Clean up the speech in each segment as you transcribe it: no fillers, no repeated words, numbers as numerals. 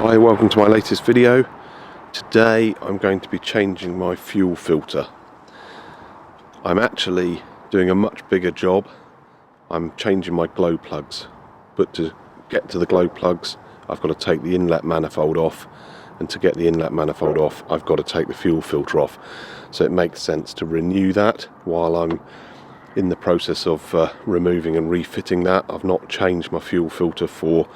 Hi, welcome to my latest video. Today I'm going to be changing my fuel filter. I'm actually doing a much bigger job. I'm changing my glow plugs, but to get to the glow plugs I've got to take the inlet manifold off, and to get the inlet manifold off I've got to take the fuel filter off. So it makes sense to renew that while I'm in the process of removing and refitting that. I've not changed my fuel filter for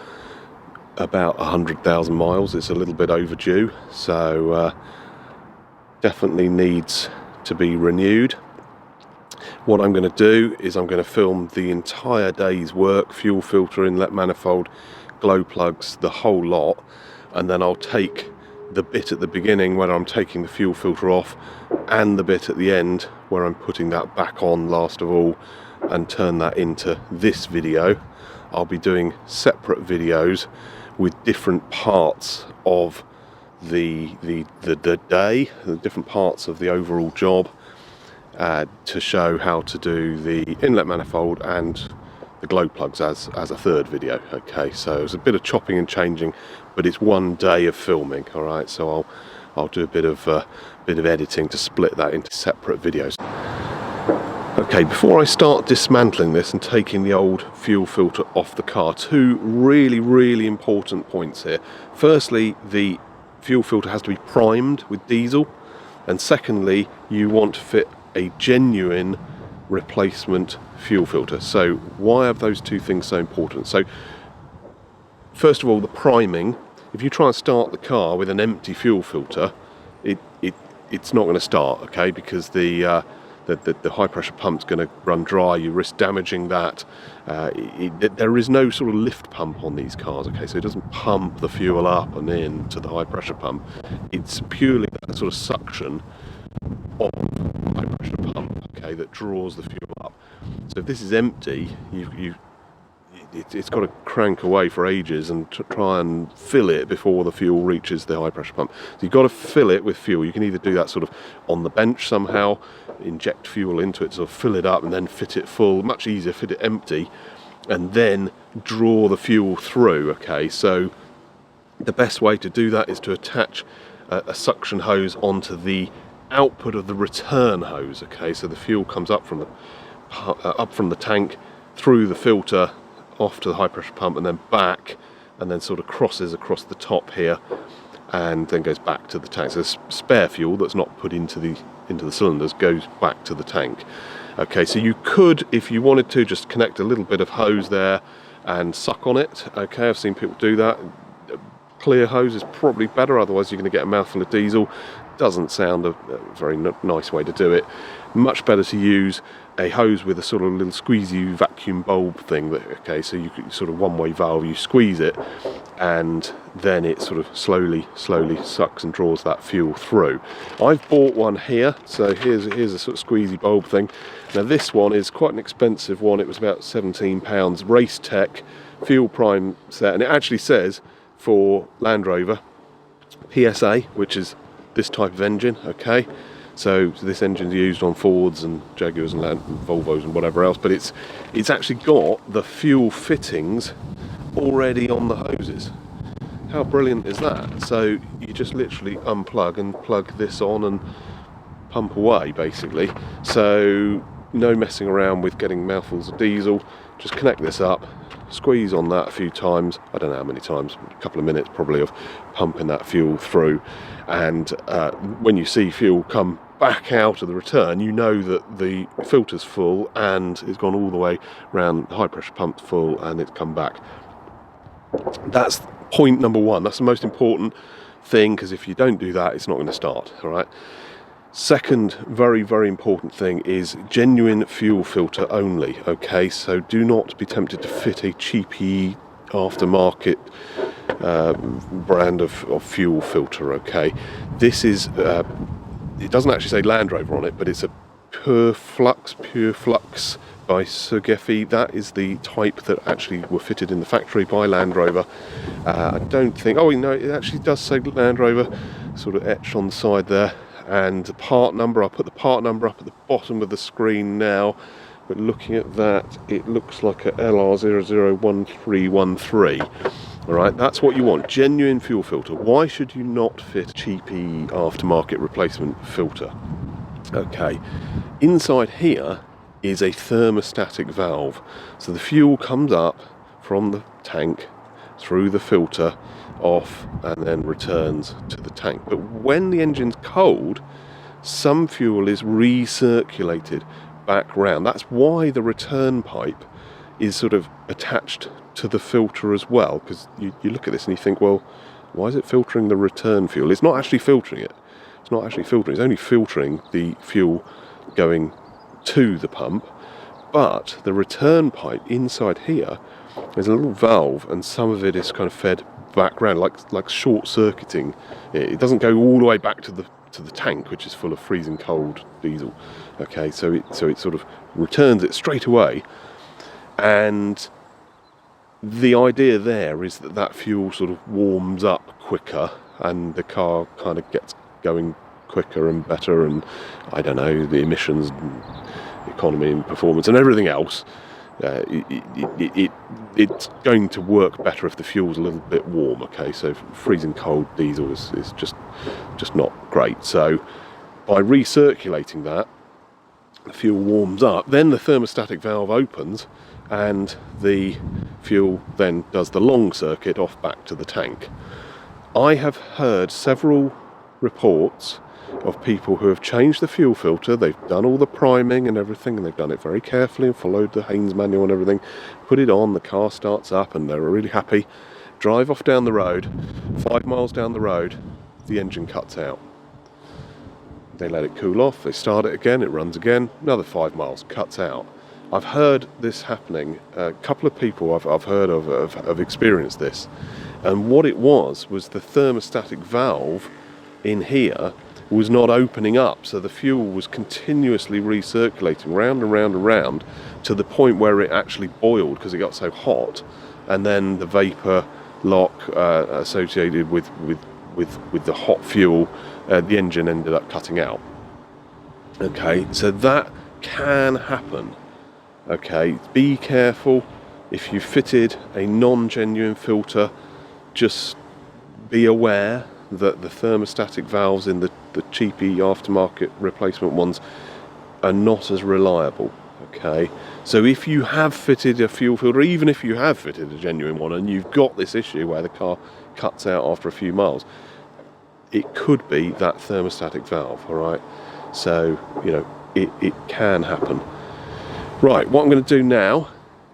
about 100,000 miles. It's a little bit overdue, so definitely needs to be renewed. What I'm going to do is I'm going to film the entire day's work, fuel filter, inlet manifold, glow plugs, the whole lot, and then I'll take the bit at the beginning where I'm taking the fuel filter off and the bit at the end where I'm putting that back on last of all, and turn that into this video. I'll be doing separate videos with different parts of the day, the different parts of the overall job, to show how to do the inlet manifold and the glow plugs as a third video. Okay, so it's a bit of chopping and changing, but it's one day of filming. All right, so I'll do a bit of editing to split that into separate videos. Okay, before I start dismantling this and taking the old fuel filter off the car, two really important points here. Firstly, the fuel filter has to be primed with diesel, and secondly, you want to fit a genuine replacement fuel filter. So why are those two things so important? So first of all, the priming. If you try and start the car with an empty fuel filter, it's not going to start, okay, because the high pressure pump's going to run dry. You risk damaging that. There is no sort of lift pump on these cars, okay, so it doesn't pump the fuel up and in to the high pressure pump. It's purely that sort of suction of the high pressure pump, okay, that draws the fuel up. So if this is empty, it's got to crank away for ages and try and fill it before the fuel reaches the high pressure pump. So you've got to fill it with fuel. You can either do that sort of on the bench somehow, inject fuel into it, sort of fill it up and then fit it full. Much easier, fit it empty and then draw the fuel through. Okay, so the best way to do that is to attach a suction hose onto the output of the return hose. Okay, so the fuel comes up from the tank, through the filter, off to the high pressure pump, and then back, and then sort of crosses across the top here and then goes back to the tank. So spare fuel that's not put into the cylinders goes back to the tank. Okay, so you could, if you wanted to, just connect a little bit of hose there and suck on it. Okay, I've seen people do that. Clear hose is probably better, otherwise you're going to get a mouthful of diesel. Doesn't sound a very nice way to do it. Much better to use a hose with a sort of little squeezy vacuum bulb thing. Okay, so you sort of one-way valve, you squeeze it and then it sort of slowly sucks and draws that fuel through. I've bought one here, so here's a sort of squeezy bulb thing. Now this one is quite an expensive one. It was about £17. Race Tech fuel prime set, and it actually says for Land Rover PSA, which is this type of engine. Okay, so this engine's used on Fords and Jaguars and Volvos and whatever else, but it's actually got the fuel fittings already on the hoses. How brilliant is that? So you just literally unplug and plug this on and pump away, basically. So no messing around with getting mouthfuls of diesel. Just connect this up, squeeze on that a few times, I don't know how many times, a couple of minutes probably of pumping that fuel through, and when you see fuel come back out of the return, you know that the filter's full and it's gone all the way around, the high pressure pump's full and it's come back. That's point number one. That's the most important thing, because if you don't do that, it's not going to start. All right. Second very important thing is genuine fuel filter only. Okay, so do not be tempted to fit a cheapy aftermarket brand of fuel filter. Okay, this is it doesn't actually say Land Rover on it, but it's a Pure Flux by Sugeffi. That is the type that actually were fitted in the factory by Land Rover. I don't think, oh no, it actually does say Land Rover sort of etched on the side there. And the part number, I'll put the part number up at the bottom of the screen now, but looking at that, it looks like a LR001313. Alright, that's what you want, genuine fuel filter. Why should you not fit a cheapy aftermarket replacement filter? Okay, inside here is a thermostatic valve. So the fuel comes up from the tank, through the filter, off, and then returns to the tank. But when the engine's cold, some fuel is recirculated back round. That's why the return pipe is sort of attached to the filter as well, because you look at this and you think, well, why is it filtering the return fuel? It's not actually filtering it. It's not actually filtering. It's only filtering the fuel going to the pump. But the return pipe inside here, there's a little valve, and some of it is kind of fed back round, like short circuiting. It doesn't go all the way back to the tank, which is full of freezing cold diesel. Okay, so it sort of returns it straight away. And the idea there is that fuel sort of warms up quicker and the car kind of gets going quicker and better, and I don't know, the emissions and economy and performance and everything else, it's going to work better if the fuel's a little bit warm. Okay, so freezing cold diesel is just not great. So by recirculating that, the fuel warms up, then the thermostatic valve opens and the fuel then does the long circuit off back to the tank. I have heard several reports of people who have changed the fuel filter. They've done all the priming and everything, and they've done it very carefully and followed the Haynes manual and everything, put it on, the car starts up and they're really happy, drive off down the road, 5 miles down the road, the engine cuts out. They let it cool off, they start it again, it runs again, another 5 miles, cuts out. I've heard this happening. A couple of people I've heard of have experienced this, and what it was the thermostatic valve in here was not opening up, so the fuel was continuously recirculating round and round and round to the point where it actually boiled because it got so hot, and then the vapor lock associated with the hot fuel, the engine ended up cutting out. Okay, so that can happen. Okay, be careful. If you fitted a non-genuine filter, just be aware that the thermostatic valves in the cheapy aftermarket replacement ones are not as reliable. Okay, so if you have fitted a fuel filter, even if you have fitted a genuine one and you've got this issue where the car cuts out after a few miles, it could be that thermostatic valve. All right, so you know it can happen. Right, what I'm going to do now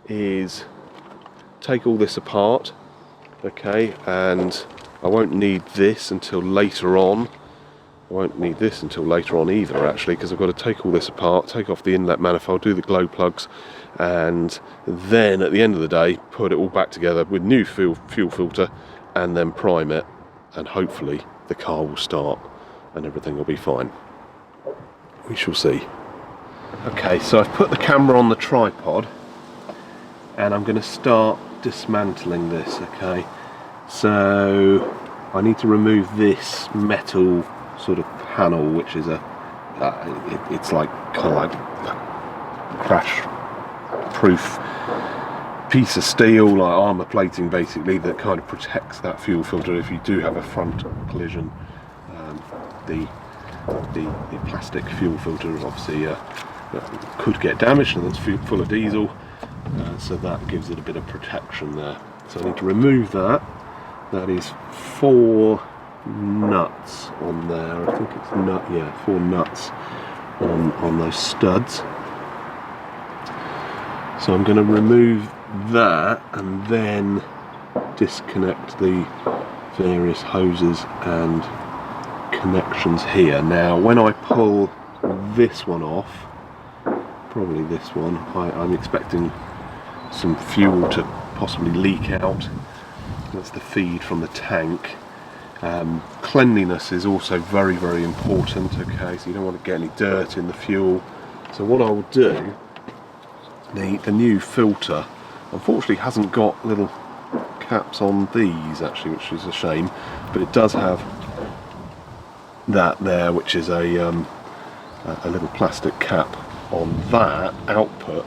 is take all this apart, okay, and I won't need this until later on. I won't need this until later on either, actually, because I've got to take all this apart, take off the inlet manifold, do the glow plugs, and then at the end of the day put it all back together with new fuel filter and then prime it, and hopefully the car will start and everything will be fine. We shall see. Okay, so I've put the camera on the tripod and I'm going to start dismantling this. Okay, so I need to remove this metal sort of panel, which is it's like kind of like a crash proof piece of steel, like armour plating basically, that kind of protects that fuel filter if you do have a front collision. The plastic fuel filter obviously could get damaged, and it's full of diesel, so that gives it a bit of protection there. So I need to remove that. That is 4 nuts on there. I think it's 4 nuts on those studs. So I'm going to remove that and then disconnect the various hoses and connections here. Now when I pull this one off, probably this one, I'm expecting some fuel to possibly leak out. That's the feed from the tank. Cleanliness is also very, very important. Okay, so you don't want to get any dirt in the fuel. So what I will do, the new filter unfortunately hasn't got little caps on these actually, which is a shame, but it does have that there, which is a little plastic cap on that output,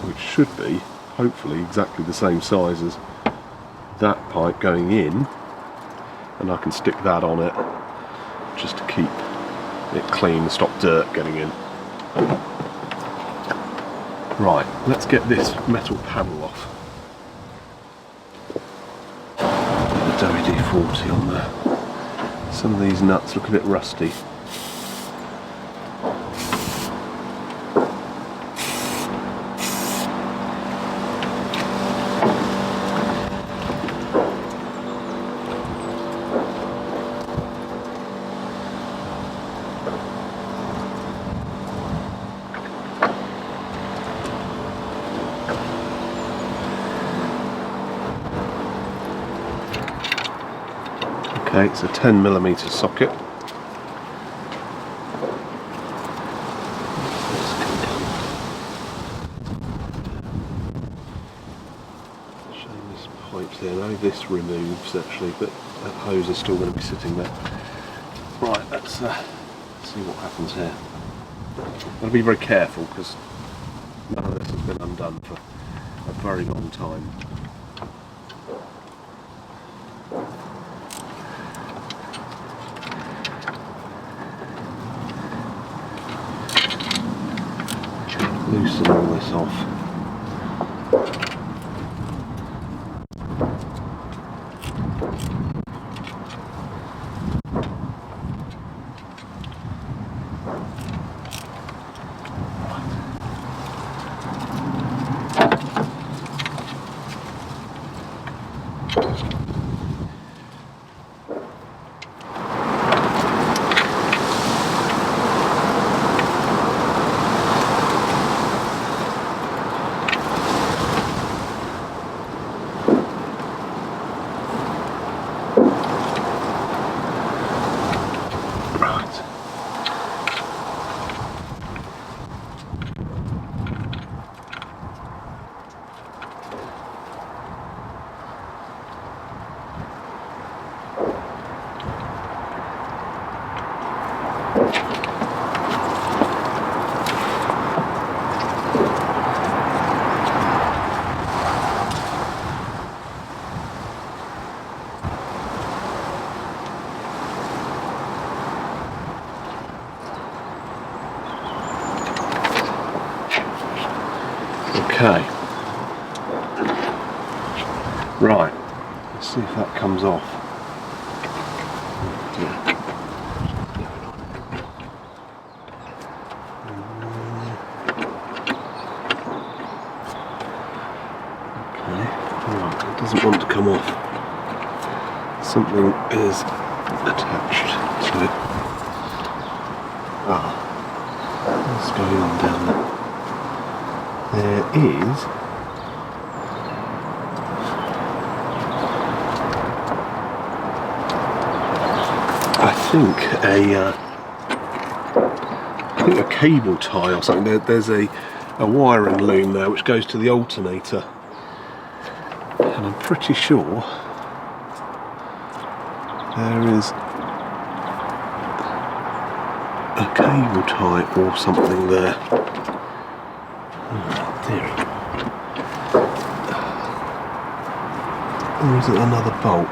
which should be hopefully exactly the same size as that pipe going in, and I can stick that on it just to keep it clean and stop dirt getting in. Right, let's get this metal panel off. The WD-40 on there. Some of these nuts look a bit rusty. Okay, it's a 10mm socket. Showing this pipe there. Now this removes actually, but that hose is still going to be sitting there. Right, let's see what happens here. I've got to be very careful because none of this has been undone for a very long time. Loosen all this off. Okay, right, let's see if that comes off. Okay, right, it doesn't want to come off. Something is attached to it. Ah, what's going on down there? There is I think a cable tie or something. There's a wiring loom there which goes to the alternator, and I'm pretty sure there is a cable tie or something there. Or is it another bolt?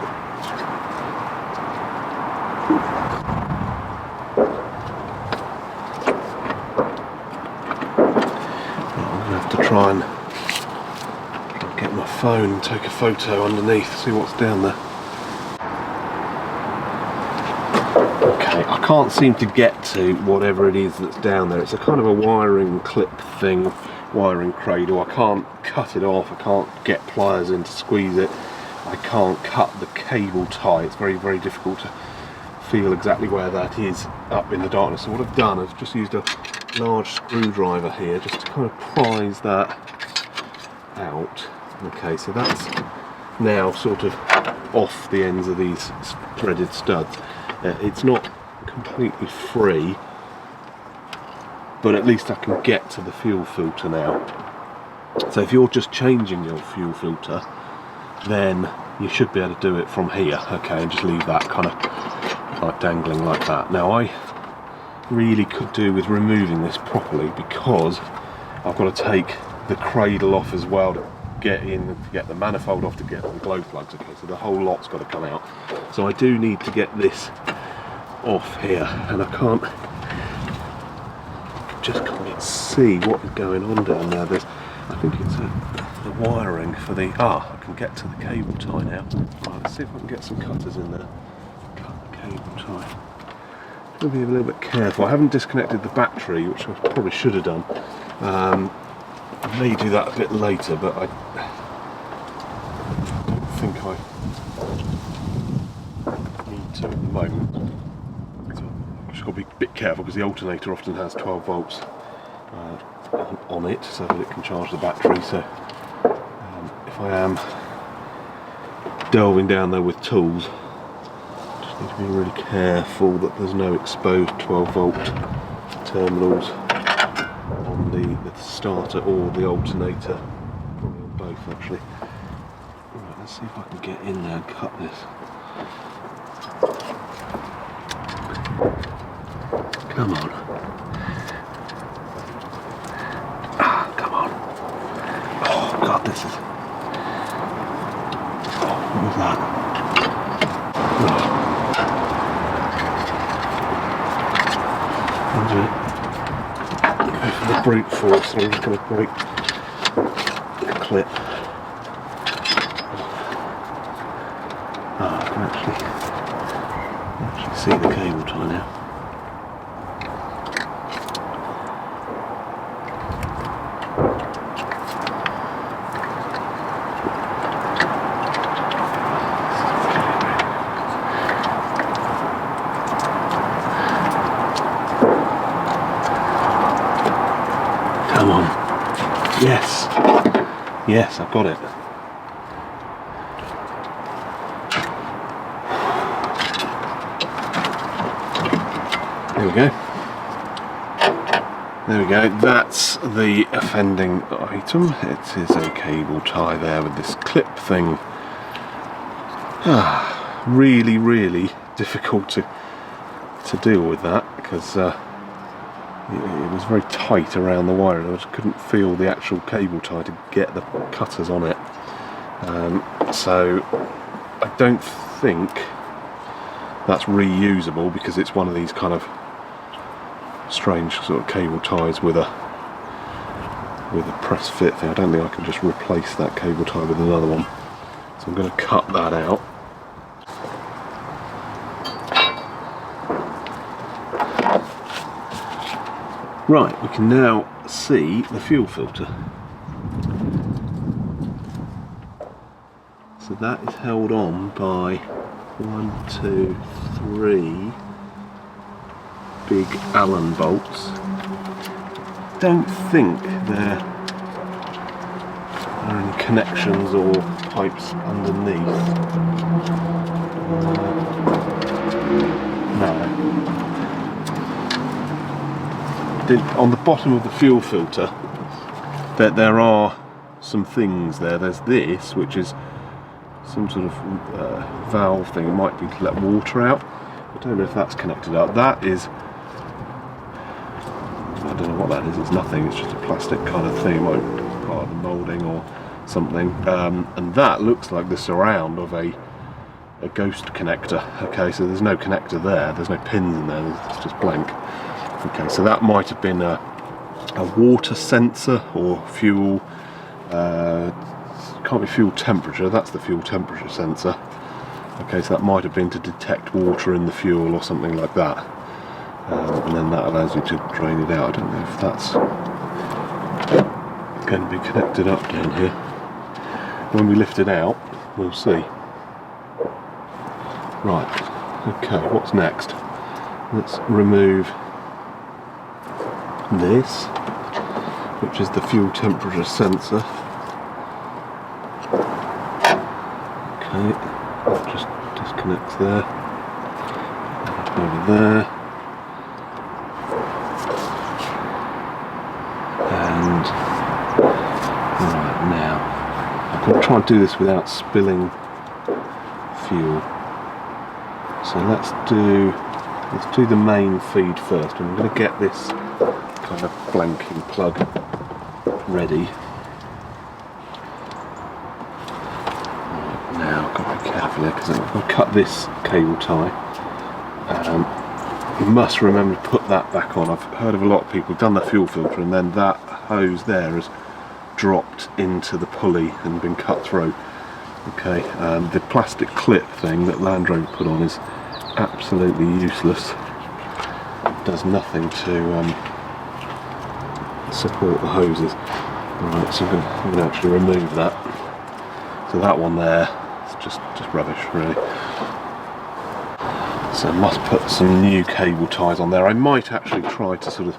I'm going to have to try and get my phone and take a photo underneath, see what's down there. Okay, I can't seem to get to whatever it is that's down there. It's a kind of a wiring clip thing, wiring cradle. I can't cut it off, I can't get pliers in to squeeze it. I can't cut the cable tie. It's very, very difficult to feel exactly where that is up in the darkness. So what I've done is just used a large screwdriver here just to kind of prise that out. Okay, so that's now sort of off the ends of these threaded studs. It's not completely free, but at least I can get to the fuel filter now. So if you're just changing your fuel filter, then you should be able to do it from here, okay, and just leave that kind of like dangling like that. Now I really could do with removing this properly because I've got to take the cradle off as well to get in, to get the manifold off, to get the glow plugs. Okay, so the whole lot's got to come out. So I do need to get this off here, and I just can't see what is going on down there. I think it's the wiring for the, I can get to the cable tie now. Right, let's see if I can get some cutters in there. Cut the cable tie. I'll be a little bit careful. I haven't disconnected the battery, which I probably should have done. I may do that a bit later, but I don't think I need to at the moment. So I've just got to be a bit careful because the alternator often has 12 volts on it, so that it can charge the battery. So if I am delving down there with tools, just need to be really careful that there's no exposed 12 volt terminals on the starter or the alternator, probably on both actually. Right, let's see if I can get in there and cut this. Come on. Come on. Oh god, this is... what was that? Go for the brute force, and I'm just going to break the clip. I can actually see the cable tie now. Come on. Yes. Yes, I've got it. There we go. There we go. That's the offending item. It is a cable tie there with this clip thing. Really, really difficult to deal with that, because it was very tight around the wire. I just couldn't feel the actual cable tie to get the cutters on it. So I don't think that's reusable, because it's one of these kind of strange sort of cable ties with a press fit thing. I don't think I can just replace that cable tie with another one. So I'm going to cut that out. Right, we can now see the fuel filter. So that is held on by 1, 2, 3 big Allen bolts. Don't think there are any connections or pipes underneath. No. On the bottom of the fuel filter, there are some things there. There's this, which is some sort of valve thing. It might be to let water out. I don't know if that's connected up. That is, I don't know what that is. It's nothing. It's just a plastic kind of thing, like part of the moulding or something. And that looks like the surround of a ghost connector. Okay, so there's no connector there. There's no pins in there. It's just blank. Okay, so that might have been a water sensor or fuel. Can't be fuel temperature. That's the fuel temperature sensor. Okay, so that might have been to detect water in the fuel or something like that. And then that allows you to drain it out. I don't know if that's going to be connected up down here. When we lift it out, we'll see. Right, okay, what's next? Let's remove this, which is the fuel temperature sensor. Okay, that just disconnects there. Over there. And right now, I'm going to try and do this without spilling fuel. So let's do the main feed first. I'm going to get this kind of blanking plug ready. carefully because I've got to cut this cable tie. You must remember to put that back on. I've heard of a lot of people who've done the fuel filter and then that hose there has dropped into the pulley and been cut through. Okay, the plastic clip thing that Land Rover put on is absolutely useless. It does nothing to support the hoses. Alright, so I'm going to actually remove that. So that one there is just rubbish, really. So I must put some new cable ties on there. I might actually try to sort of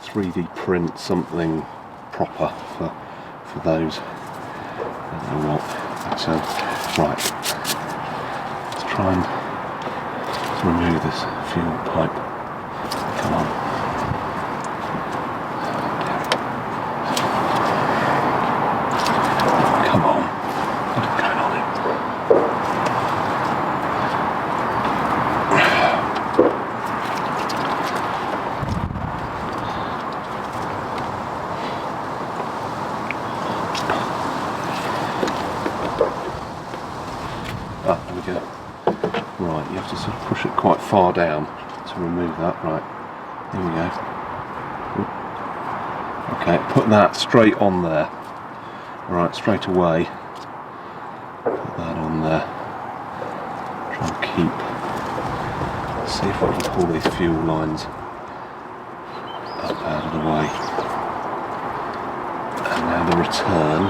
3D print something proper for those. I don't know what. But, right. Let's try and remove this fuel pipe. Come on. Come on. What's going on here? Ah, there we go. Right, you have to sort of push it quite far down to remove that. Right, here we go. Okay, put that straight on there. Right, straight away. Put that on there. Try and keep. See if I can pull these fuel lines up out of the way. And now the return.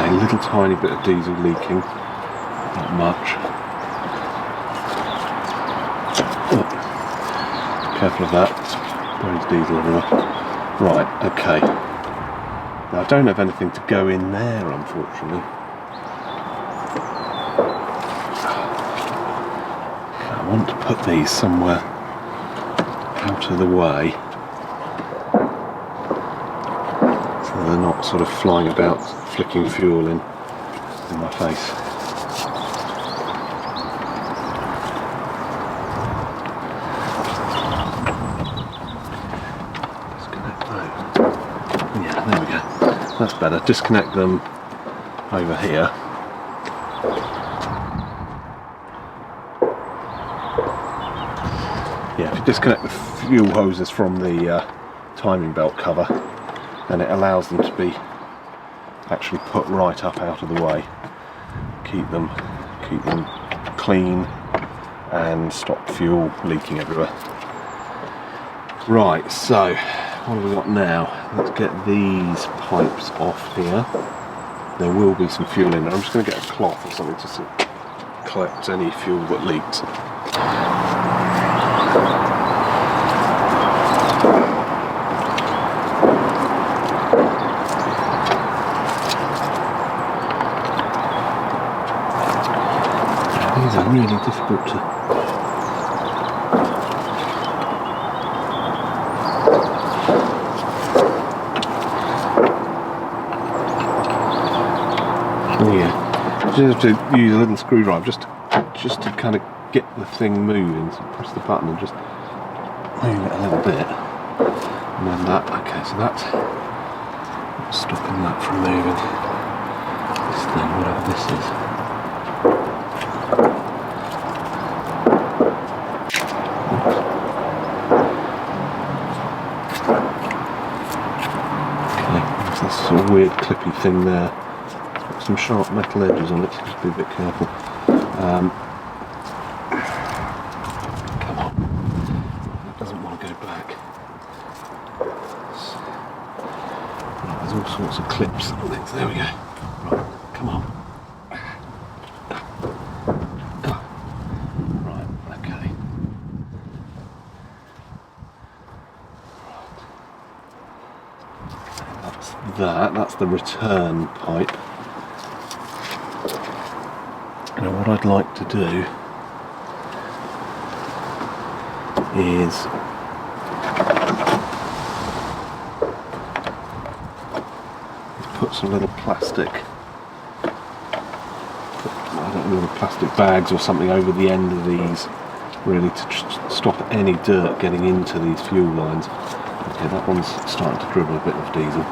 A little tiny bit of diesel leaking, not much. Oh, careful of that, there's diesel everywhere. Right, okay. Now I don't have anything to go in there, unfortunately. I want to put these somewhere out of the way, so they're not sort of flying about flicking fuel in my face. Disconnect those. Yeah, there we go. That's better. Disconnect them over here. Yeah, if you disconnect the fuel hoses from the timing belt cover, then it allows them to be actually put right up out of the way. Keep them clean and stop fuel leaking everywhere. Right, so what have we got now? Let's get these pipes off here. There will be some fuel in there. I'm just going to get a cloth or something to sort of collect any fuel that leaks. These are really difficult to... Yeah, you just have to use a little screwdriver just to kind of get the thing moving. So press the button and just move it a little bit, and then that. Okay, so that's stopping that from moving. This thing, whatever this is. This sort of weird clippy thing there. It's got some sharp metal edges on it, so just be a bit careful. Come on. It doesn't want to go back. Right, there's all sorts of clips and things. There we go. Right, come on. Right, okay. That's the return pipe. Now what I'd like to do is put some little plastic, I don't know, little plastic bags or something over the end of these, really to stop any dirt getting into these fuel lines. Okay, that one's starting to dribble a bit of diesel.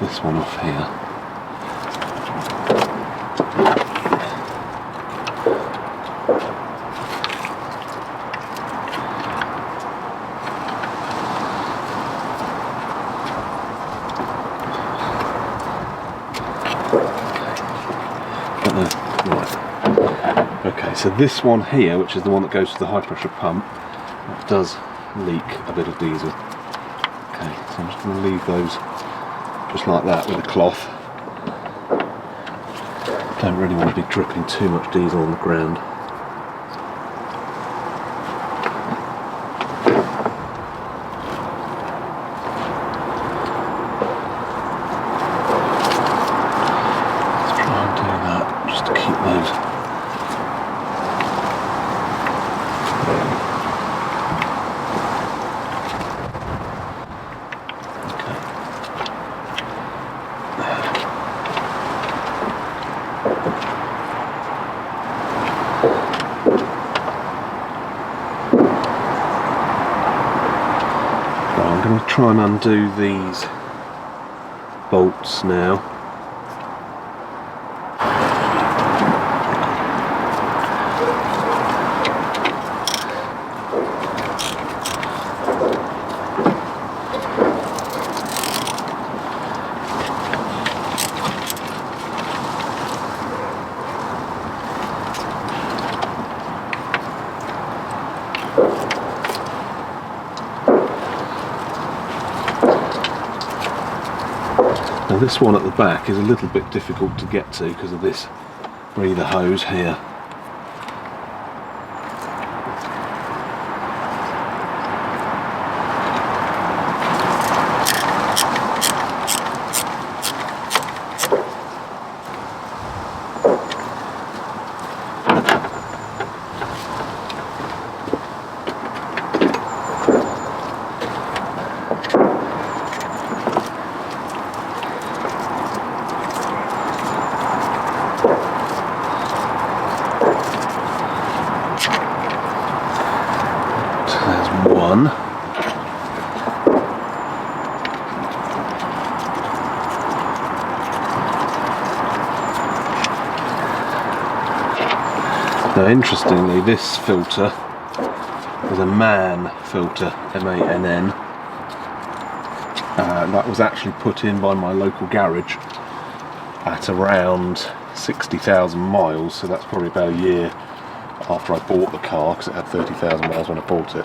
this one off here. Okay, so this one here, which is the one that goes to the high pressure pump, that does leak a bit of diesel. Okay, so I'm just going to leave those just like that with a cloth. Don't really want to be dripping too much diesel on the ground. Let's try and do that just to keep those. I'm going to try and undo these bolts now. Now this one at the back is a little bit difficult to get to because of this breather hose here. One. Now interestingly, this filter is a MAN filter, M-A-N-N. That was actually put in by my local garage at around 60,000 miles, so that's probably about a year after I bought the car, because it had 30,000 miles when I bought it.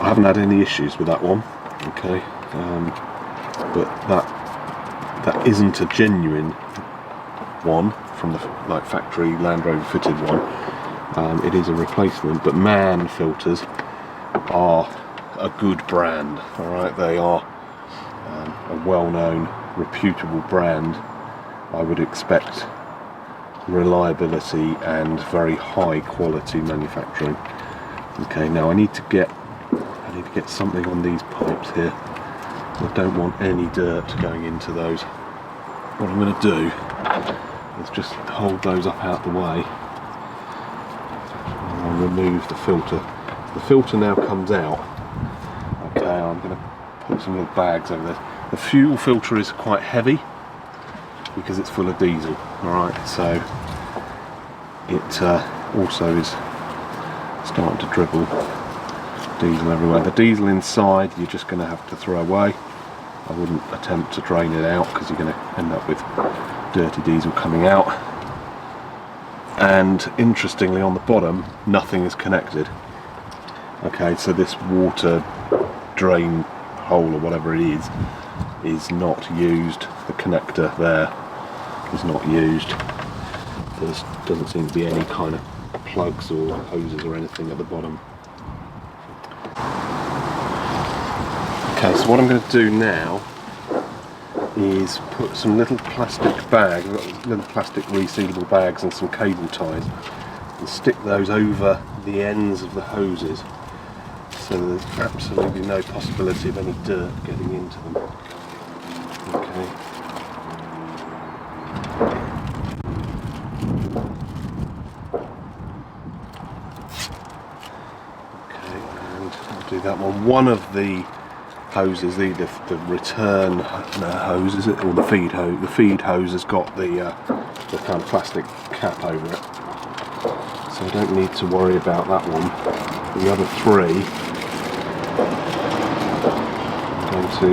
I haven't had any issues with that one, okay, but that isn't a genuine one from the factory Land Rover fitted one. It is a replacement, but MAN filters are a good brand. All right, they are a well-known, reputable brand. I would expect reliability and very high quality manufacturing. Okay, now I need to get something on these pipes here. I don't want any dirt going into those. What I'm going to do is just hold those up out the way and I'll remove the filter. The filter now comes out. Okay, I'm going to put some little bags over there. The fuel filter is quite heavy because it's full of diesel. Alright, so it also is starting to dribble diesel everywhere. The diesel inside you're just going to have to throw away. I wouldn't attempt to drain it out because you're going to end up with dirty diesel coming out. And interestingly, on the bottom nothing is connected. Okay, so this water drain hole or whatever it is not used. The connector there is not used. There doesn't seem to be any kind of plugs or hoses or anything at the bottom. Okay, so what I'm going to do now is put some little plastic bags, I've got little plastic resealable bags and some cable ties, and stick those over the ends of the hoses so there's absolutely no possibility of any dirt getting into them. Okay. Okay, and I'll do that one. One of the hoses, the return hose, is it, or the feed hose? The feed hose has got the kind of plastic cap over it, so I don't need to worry about that one. The other three I'm going to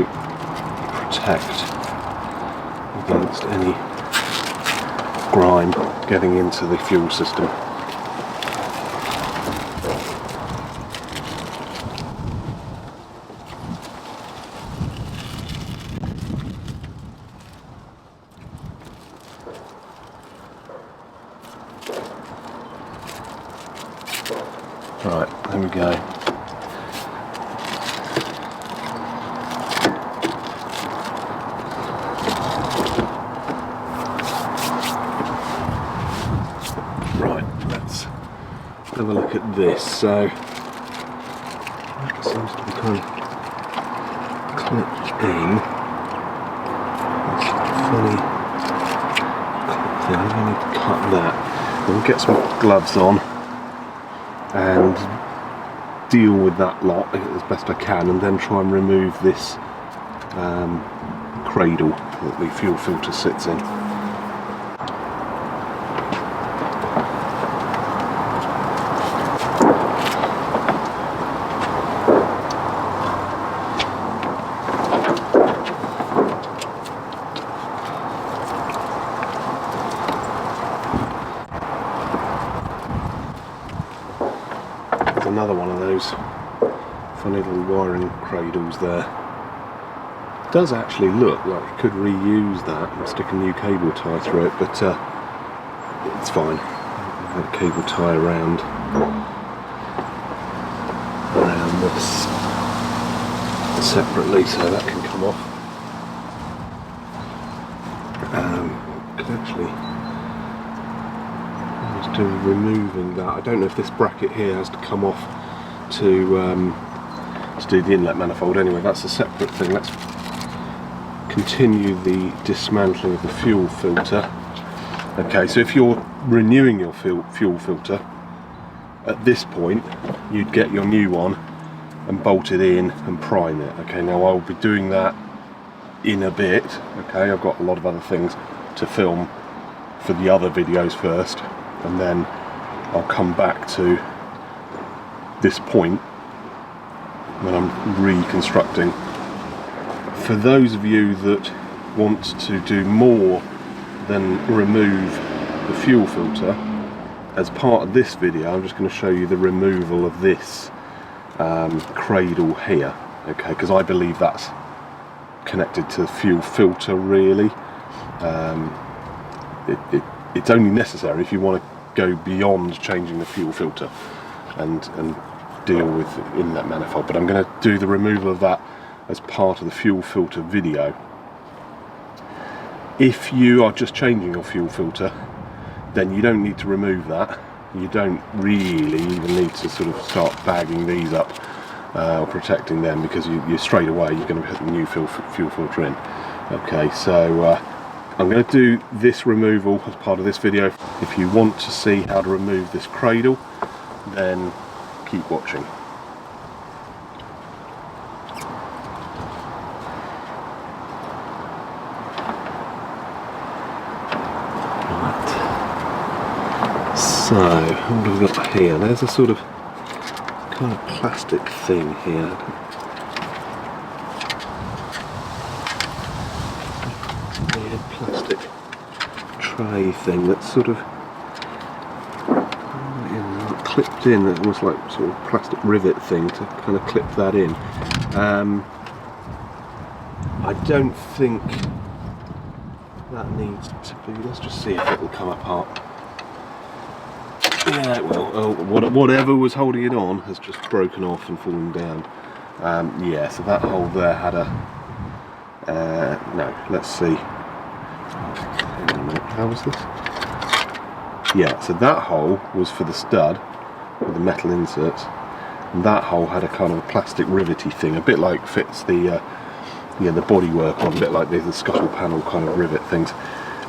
protect against any grime getting into the fuel system. Right, there we go. Right, let's have a look at this. So that seems to be kind of clipped in. It's funny clip thing. I need to cut that. Then get some gloves on and deal with that lot as best I can, and then try and remove this cradle that the fuel filter sits in. Another one of those funny little wiring cradles there. It does actually look like you could reuse that and stick a new cable tie through it, but it's fine. I've had a cable tie around this separately, so that can come off. Could actually to removing that. I don't know if this bracket here has to come off to do the inlet manifold. Anyway, that's a separate thing. Let's continue the dismantling of the fuel filter. Okay, so if you're renewing your fuel filter, at this point you'd get your new one and bolt it in and prime it. Okay, now I'll be doing that in a bit. Okay, I've got a lot of other things to film for the other videos first, and then I'll come back to this point when I'm reconstructing. For those of you that want to do more than remove the fuel filter, as part of this video I'm just going to show you the removal of this cradle here, okay, because I believe that's connected to the fuel filter really. It's only necessary if you want to go beyond changing the fuel filter and deal with inlet manifold, but I'm going to do the removal of that as part of the fuel filter video. If you are just changing your fuel filter, then you don't need to remove that. You don't really even need to sort of start bagging these up or protecting them, because you straight away you're going to put the new fuel filter in. Okay, so I'm going to do this removal as part of this video. If you want to see how to remove this cradle, then keep watching. Right. So, what have we got here? There's a sort of kind of plastic thing here. Plastic tray thing that's sort of clipped in, almost like sort of plastic rivet thing to kind of clip that in. I don't think that needs to be. Let's just see if it will come apart. Yeah, it will. Oh, whatever was holding it on has just broken off and fallen down. Yeah, so that hole there had a no, let's see. Hang on a minute, how was this? Yeah, so that hole was for the stud with the metal inserts, and that hole had a kind of a plastic rivety thing, a bit like fits the the bodywork on, a bit like the scuttle panel kind of rivet things.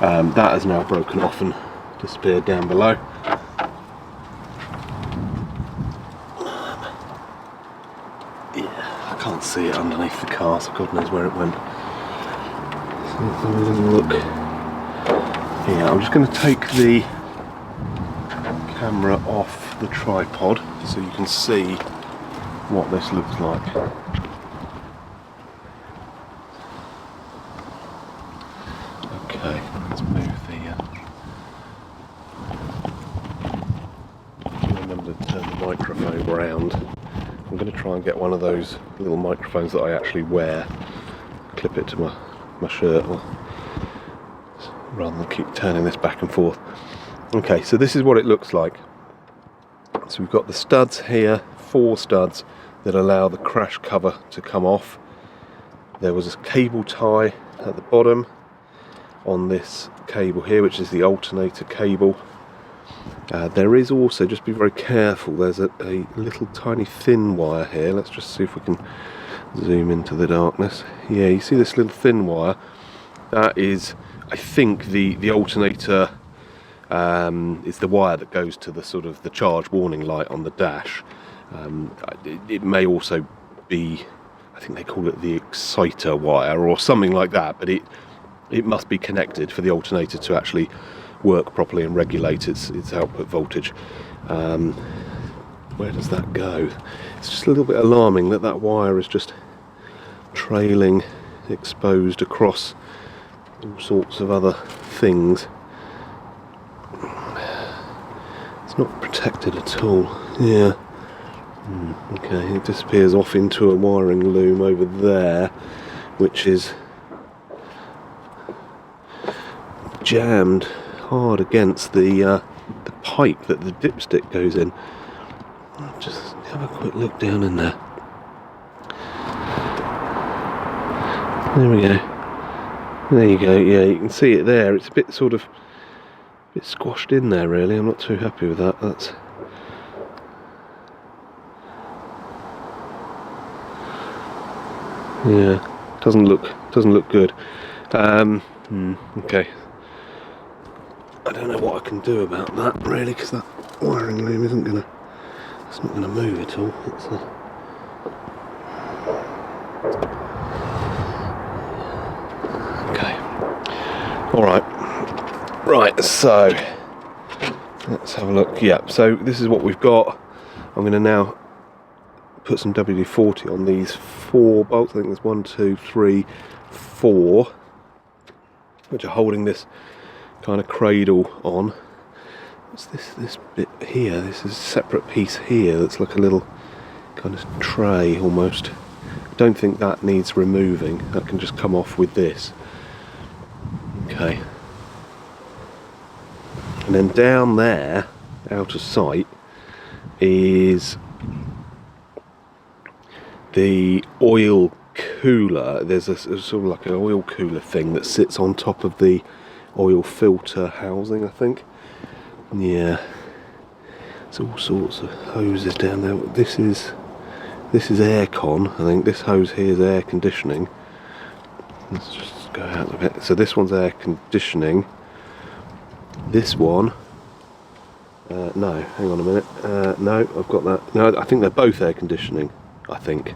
That has now broken off and disappeared down below. Yeah, I can't see it underneath the car, so God knows where it went. So let's have a little look. Yeah, I'm just going to take the camera off the tripod so you can see what this looks like. Okay, let's move the remember to turn the microphone round. I'm going to try and get one of those little microphones that I actually wear, clip it to my shirt, rather than keep turning this back and forth. Okay, so this is what it looks like. So we've got the studs here, 4 studs that allow the crash cover to come off. There was a cable tie at the bottom on this cable here, which is the alternator cable. There is also, just be very careful, there's a little tiny thin wire here. Let's just see if we can zoom into the darkness. Yeah, you see this little thin wire? That is, I think, the alternator is the wire that goes to the sort of the charge warning light on the dash. It may also be, I think they call it the exciter wire or something like that, but it must be connected for the alternator to actually work properly and regulate its output voltage. Where does that go? It's just a little bit alarming that wire is just trailing exposed across all sorts of other things. It's not protected at all. Yeah. Okay, it disappears off into a wiring loom over there, which is jammed hard against the pipe that the dipstick goes in. I'll just have a quick look down in there. There we go. There you go. Yeah, you can see it there. It's a bit squashed in there, really. I'm not too happy with that. That's yeah, doesn't look good. Okay. I don't know what I can do about that, really, because that wiring loom it's not gonna move at all. Okay. Right, so let's have a look. Yeah, so this is what we've got. I'm going to now put some WD-40 on these 4 bolts. I think there's 1, 2, 3, 4, which are holding this kind of cradle on. What's this bit here? This is a separate piece here that's like a little kind of tray almost. I don't think that needs removing. That can just come off with this. Okay. And then down there, out of sight, is the oil cooler. There's a sort of like an oil cooler thing that sits on top of the oil filter housing, I think. Yeah, there's all sorts of hoses down there. This is aircon. I think this hose here is air conditioning. Let's just go out of it. So this one's air conditioning. This one, no, hang on a minute. No, I've got that. No, I think they're both air conditioning. I think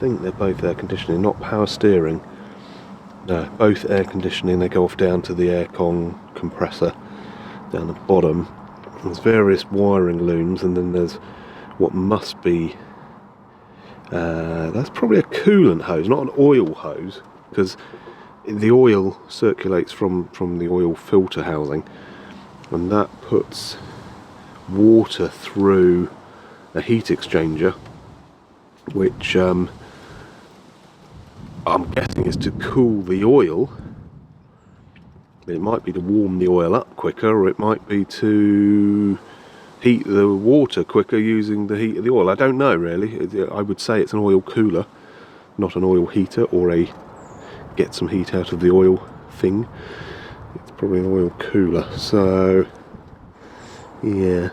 they're both air conditioning, not power steering. No, both air conditioning. They go off down to the aircon compressor down the bottom. There's various wiring looms, and then there's what must be that's probably a coolant hose, not an oil hose, because the oil circulates from the oil filter housing, and that puts water through a heat exchanger, which I'm guessing is to cool the oil. It might be to warm the oil up quicker, or it might be to heat the water quicker using the heat of the oil. I don't know, really. I would say it's an oil cooler, not an oil heater or a get some heat out of the oil thing. It's probably an oil cooler. So yeah,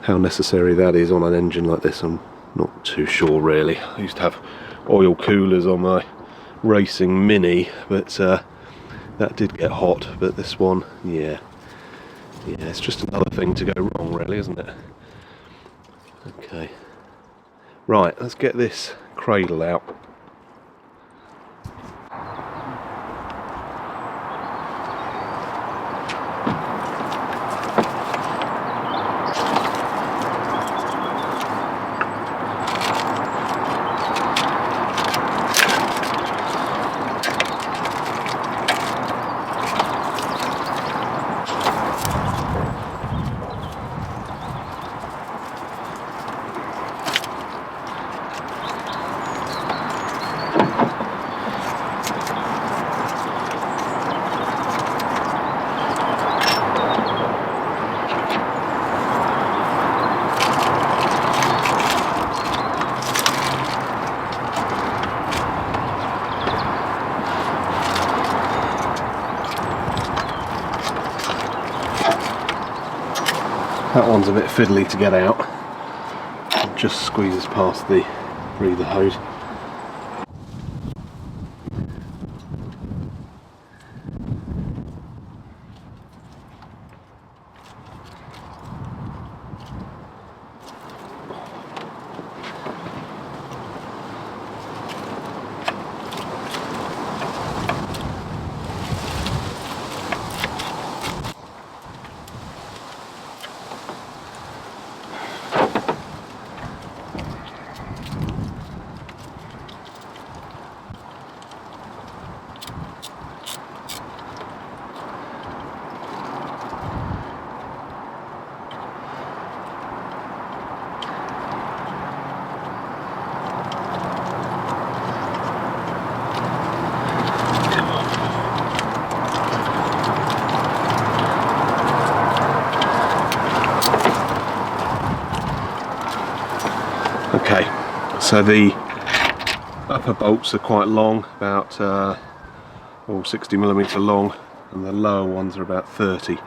how necessary that is on an engine like this, I'm not too sure, really. I used to have oil coolers on my racing Mini, but that did get hot. But this one, yeah, it's just another thing to go wrong, really, isn't it? Okay, Right, let's get this cradle out. That one's a bit fiddly to get out. It just squeezes past the breather hose. Okay, so the upper bolts are quite long, about 60mm long, and the lower ones are about 30.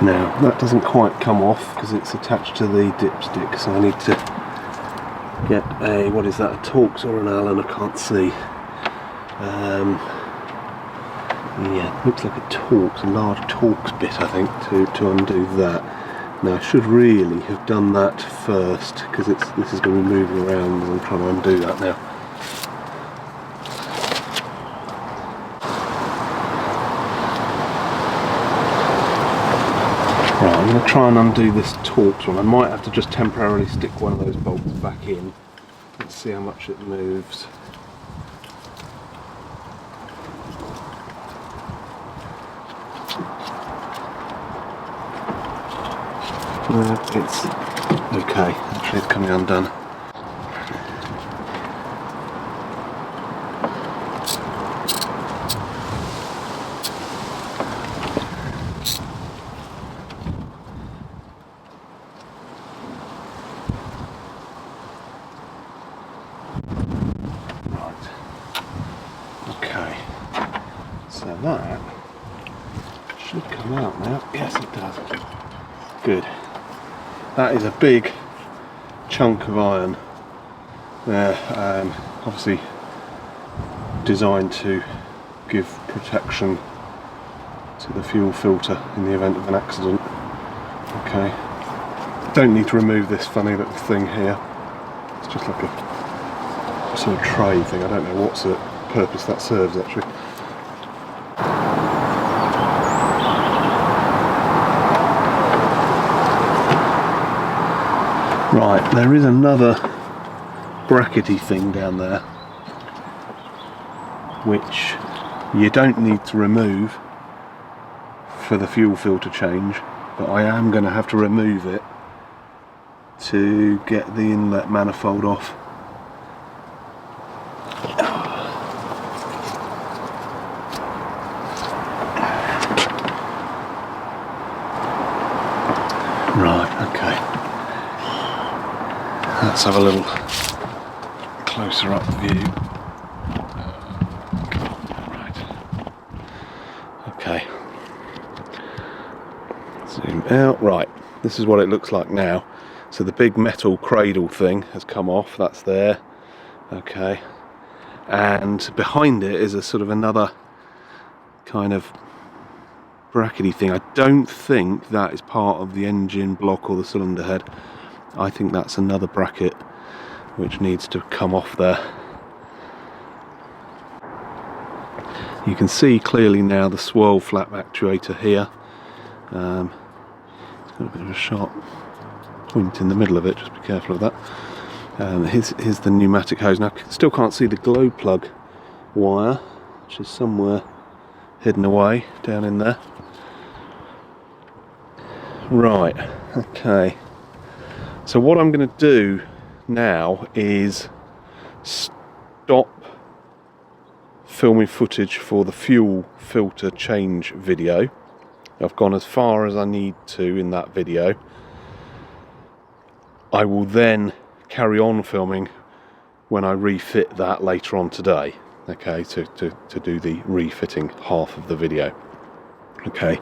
Now that doesn't quite come off because it's attached to the dipstick, so I need to get a, what is that, a Torx or an Allen, I can't see. Yeah, looks like a Torx, a large Torx bit I think, to undo that. Now I should really have done that first because this is going to be moving around and I'm trying to undo that now. Right, I'm going to try and undo this Torx one. I might have to just temporarily stick one of those bolts back in. Let's see how much it moves. It's okay, actually it's coming undone. So that should come out now. Yes, it does. Good. That is a big chunk of iron there, obviously designed to give protection to the fuel filter in the event of an accident. Okay. Don't need to remove this funny little thing here. It's just like a sort of tray thing. I don't know what sort of purpose that serves actually. Right, there is another brackety thing down there which you don't need to remove for the fuel filter change, but I am going to have to remove it to get the inlet manifold off. Let's have a little closer up view. Right. Okay. Zoom out. Right. This is what it looks like now. So the big metal cradle thing has come off. That's there. Okay. And behind it is a sort of another kind of brackety thing. I don't think that is part of the engine block or the cylinder head. I think that's another bracket which needs to come off there. You can see clearly now the swirl flap actuator here. It's got a bit of a sharp point in the middle of it, just be careful of that. Here's the pneumatic hose. Now I still can't see the glow plug wire, which is somewhere hidden away down in there. Right, okay. So what I'm going to do now is stop filming footage for the fuel filter change video. I've gone as far as I need to in that video. I will then carry on filming when I refit that later on today, okay, to do the refitting half of the video. Okay,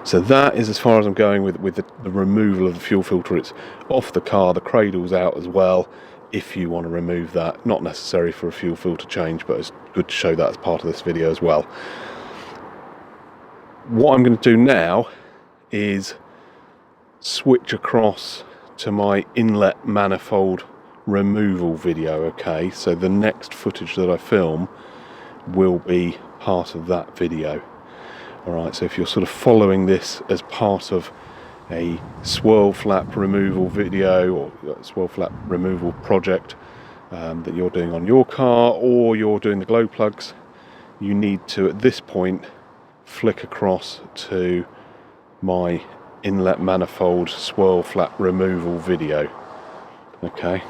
so that is as far as I'm going with the removal of the fuel filter. It's off the car, the cradle's out as well, if you want to remove that. Not necessary for a fuel filter change, but it's good to show that as part of this video as well. What I'm going to do now is switch across to my inlet manifold removal video. Okay, so the next footage that I film will be part of that video. Alright, so if you're sort of following this as part of a swirl flap removal video or swirl flap removal project that you're doing on your car, or you're doing the glow plugs, you need to at this point flick across to my inlet manifold swirl flap removal video. Okay.